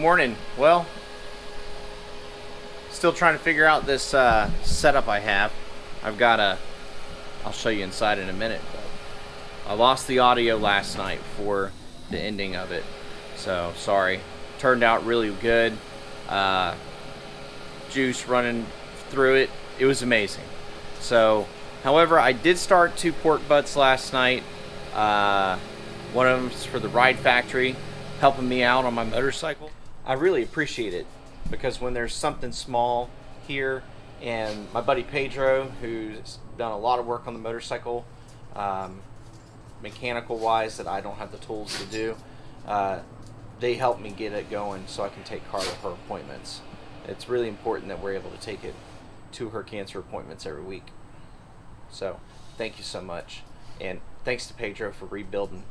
morning. Well, still trying to figure out this setup I have. I'll show you inside in a minute, but I lost the audio last night for the ending of it, so sorry. Turned out really good. Juice running through it. It was amazing. So, however, I did start 2 pork butts last night. One of them's for the Ride Factory, helping me out on my motorcycle. I really appreciate it because when there's something small here, and my buddy Pedro, who's done a lot of work on the motorcycle, mechanical wise, that I don't have the tools to do, they help me get it going so I can take Carla her appointments. It's really important that we're able to take it to her cancer appointments every week. So thank you so much, and thanks to Pedro for rebuilding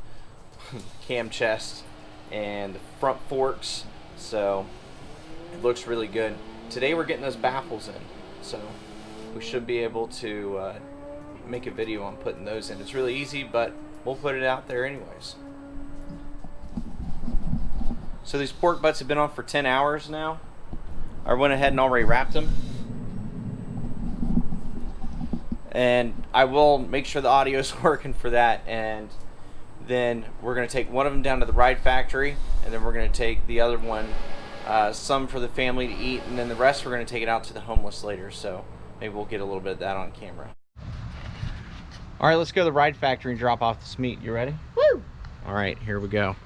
cam chest and the front forks, so it looks really good. Today we're getting those baffles in, so we should be able to make a video on putting those in. It's really easy, but we'll put it out there anyways. So these pork butts have been on for 10 hours now. I went ahead and already wrapped them, and I will make sure the audio is working for that. And then we're going to take one of them down to the Ride Factory, and then we're going to take the other one, some for the family to eat, and then the rest we're going to take it out to the homeless later. So maybe we'll get a little bit of that on camera. All right, let's go to the Ride Factory and drop off this meat. You ready? Woo! All right, here we go.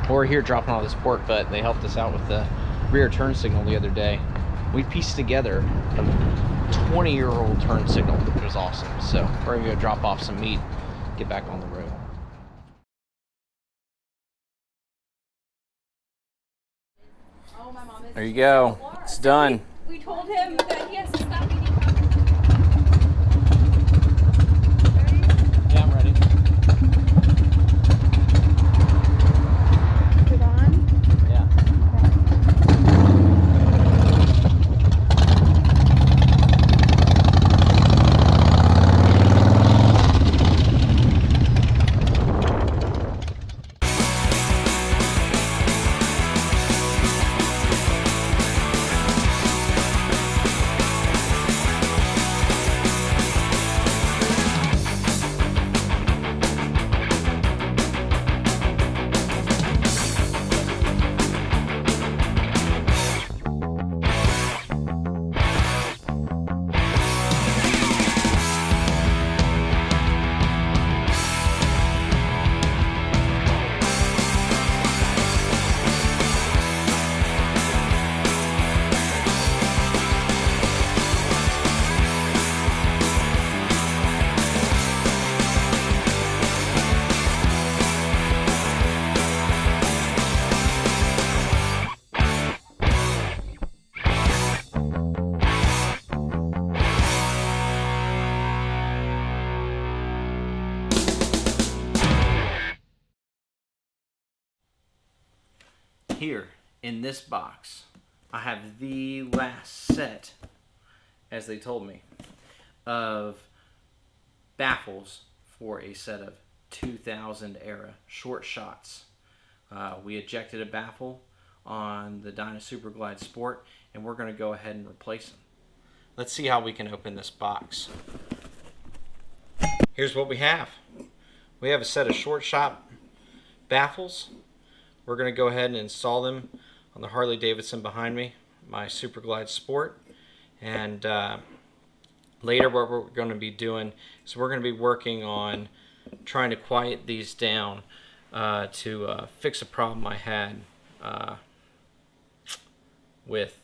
We're here dropping off this pork butt. They helped us out with the rear turn signal the other day. We pieced together a 20-year-old turn signal, which was awesome. So we're gonna go drop off some meat, get back on the road. There you go. It's done. We told him that he has to stop eating. Yeah, I'm ready. Put it on? Yeah. here in this box, I have the last set, as they told me, of baffles for a set of 2000 era short shots. We ejected a baffle on the Dyna Super Glide Sport, and we're going to go ahead and replace them. Let's see how we can open this box. Here's what we have. We have a set of short shot baffles. We're going to go ahead and install them on the Harley Davidson behind me, my Super Glide Sport. And later what we're going to be doing is we're going to be working on trying to quiet these down to fix a problem I had with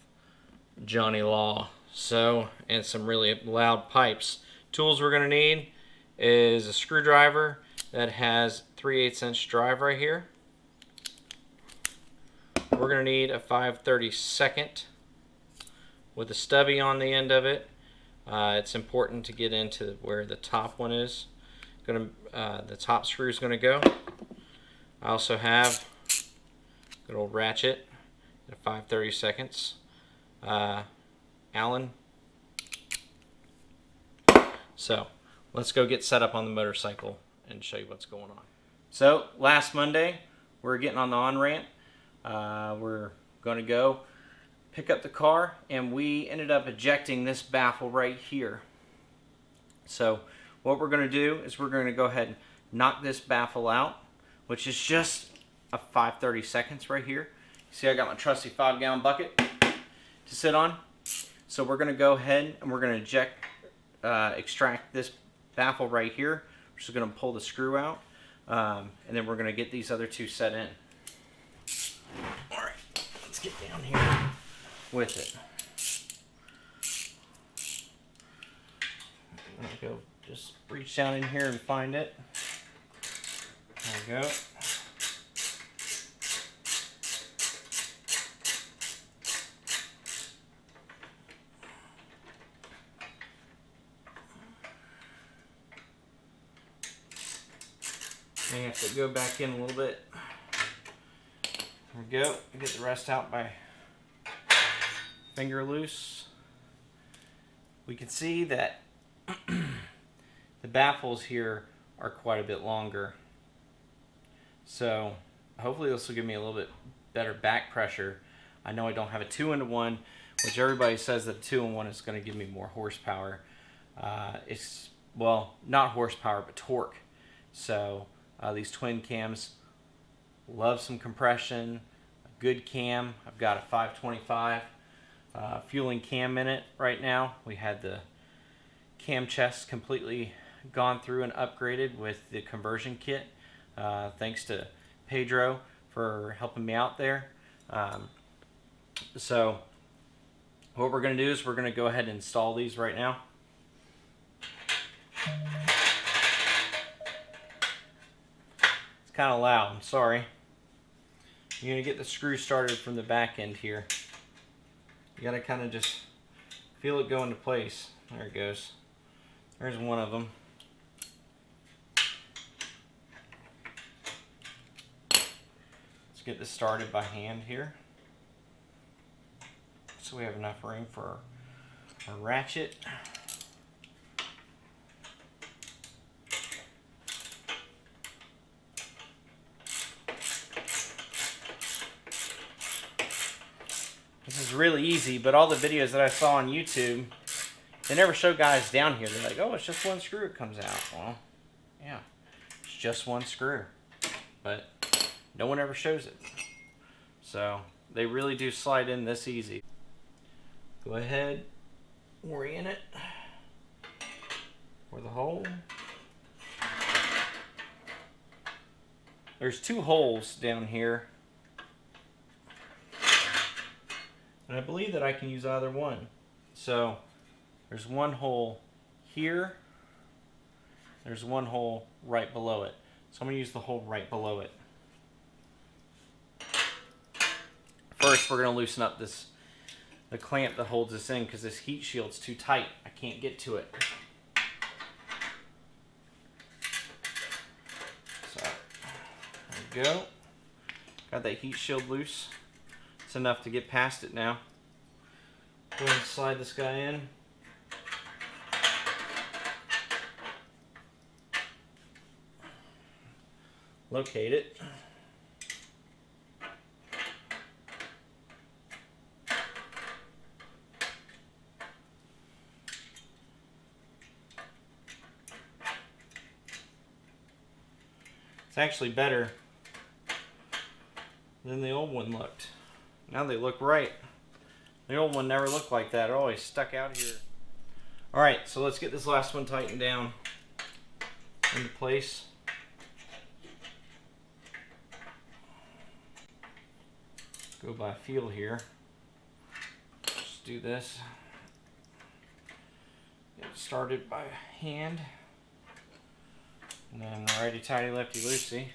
Johnny Law. So, and some really loud pipes. Tools we're going to need is a screwdriver that has 3/8" drive right here. We're going to need a 5/32 with a stubby on the end of it. It's important to get into where the top one is. The top screw is going to go. I also have a good old ratchet at 5/32. Allen. So let's go get set up on the motorcycle and show you what's going on. So last Monday we're getting on the on-ramp. We're going to go pick up the car, and we ended up ejecting this baffle right here. So what we're going to do is we're going to go ahead and knock this baffle out, which is just a 5/32 right here. See, I got my trusty 5-gallon bucket to sit on. So we're going to go ahead and we're going to extract this baffle right here. We're just going to pull the screw out, and then we're going to get these other two set in. All right, let's get down here with it. I'm going to go just reach down in here and find it. There we go. May have to go back in a little bit. There we go. Get the rest out by finger loose. We can see that the baffles here are quite a bit longer. So hopefully this will give me a little bit better back pressure. I know I don't have a 2-in-1, which everybody says that 2-in-1 is going to give me more horsepower. It's, well, not horsepower, but torque. So these twin cams love some compression, a good cam. I've got a 525 fueling cam in it right now. We had the cam chest completely gone through and upgraded with the conversion kit. Thanks to Pedro for helping me out there. So what we're going to do is we're going to go ahead and install these right now. It's kind of loud, I'm sorry. You're going to get the screw started from the back end here. You got to kind of just feel it go into place. There it goes. There's one of them. Let's get this started by hand here. So we have enough room for our ratchet. This is really easy, but all the videos that I saw on YouTube, they never show guys down here. They're like, oh, it's just one screw it comes out. Well, yeah, it's just one screw. But no one ever shows it. So they really do slide in this easy. Go ahead, orient it for the hole. There's two holes down here. And I believe that I can use either one. So there's one hole here. There's one hole right below it. So I'm going to use the hole right below it. First, we're going to loosen up the clamp that holds this in, because this heat shield's too tight. I can't get to it. So there we go. Got that heat shield loose. It's enough to get past it now. Go ahead and slide this guy in. Locate it. It's actually better than the old one looked. Now they look right. The old one never looked like that. It always stuck out here. Alright, so let's get this last one tightened down into place. Go by feel here. Just do this. Get it started by hand. And then righty tighty, lefty loosey.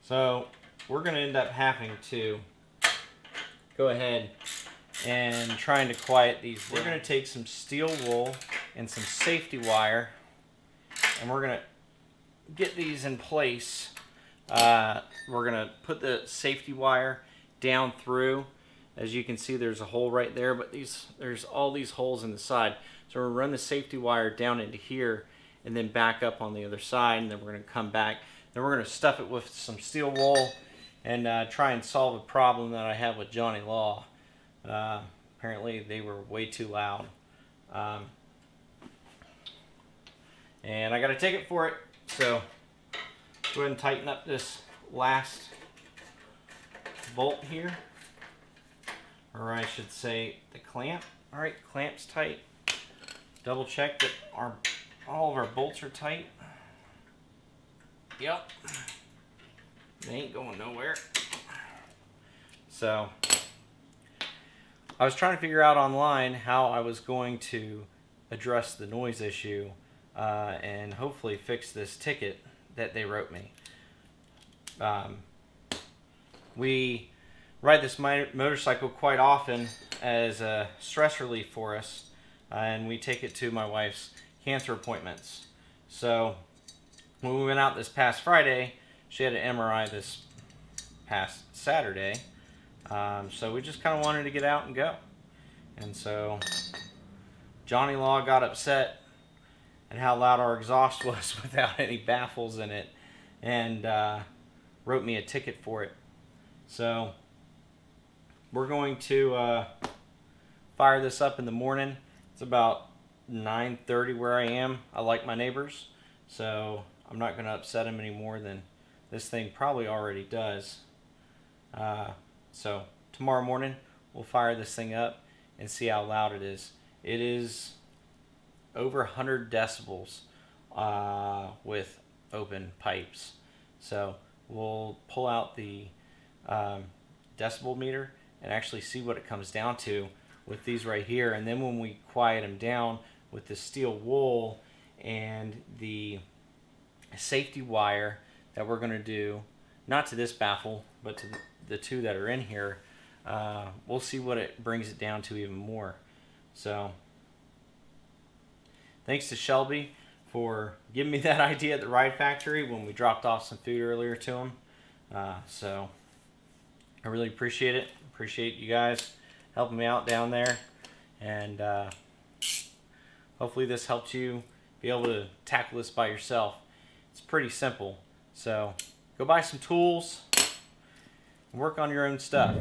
So we're going to end up having to go ahead and trying to quiet these down. We're going to take some steel wool and some safety wire, and we're going to get these in place. We're going to put the safety wire down through. As you can see, there's a hole right there, but there's all these holes in the side. So we're going to run the safety wire down into here and then back up on the other side, and then we're going to come back. Then we're going to stuff it with some steel wool and try and solve a problem that I have with Johnny Law. Apparently they were way too loud. And I got a ticket for it. So go ahead and tighten up this last bolt here. Or I should say the clamp. Alright, clamp's tight. Double check that all of our bolts are tight. Yep. They ain't going nowhere. So I was trying to figure out online how I was going to address the noise issue and hopefully fix this ticket that they wrote me. We ride this motorcycle quite often as a stress relief for us, and we take it to my wife's cancer appointments. So when we went out this past Friday, she had an MRI this past Saturday, so we just kind of wanted to get out and go. And so Johnny Law got upset at how loud our exhaust was without any baffles in it, and wrote me a ticket for it. So we're going to fire this up in the morning. It's about 9:30 where I am. I like my neighbors, so I'm not going to upset them any more than this thing probably already does. So tomorrow morning we'll fire this thing up and see how loud it is. It is over 100 decibels with open pipes. So we'll pull out the decibel meter and actually see what it comes down to with these right here. And then when we quiet them down with the steel wool and the safety wire that we're going to do, not to this baffle, but to the two that are in here, we'll see what it brings it down to even more. So thanks to Shelby for giving me that idea at the Ride Factory when we dropped off some food earlier to him. So I really appreciate it. Appreciate you guys helping me out down there. And hopefully this helps you be able to tackle this by yourself. It's pretty simple. So go buy some tools and work on your own stuff.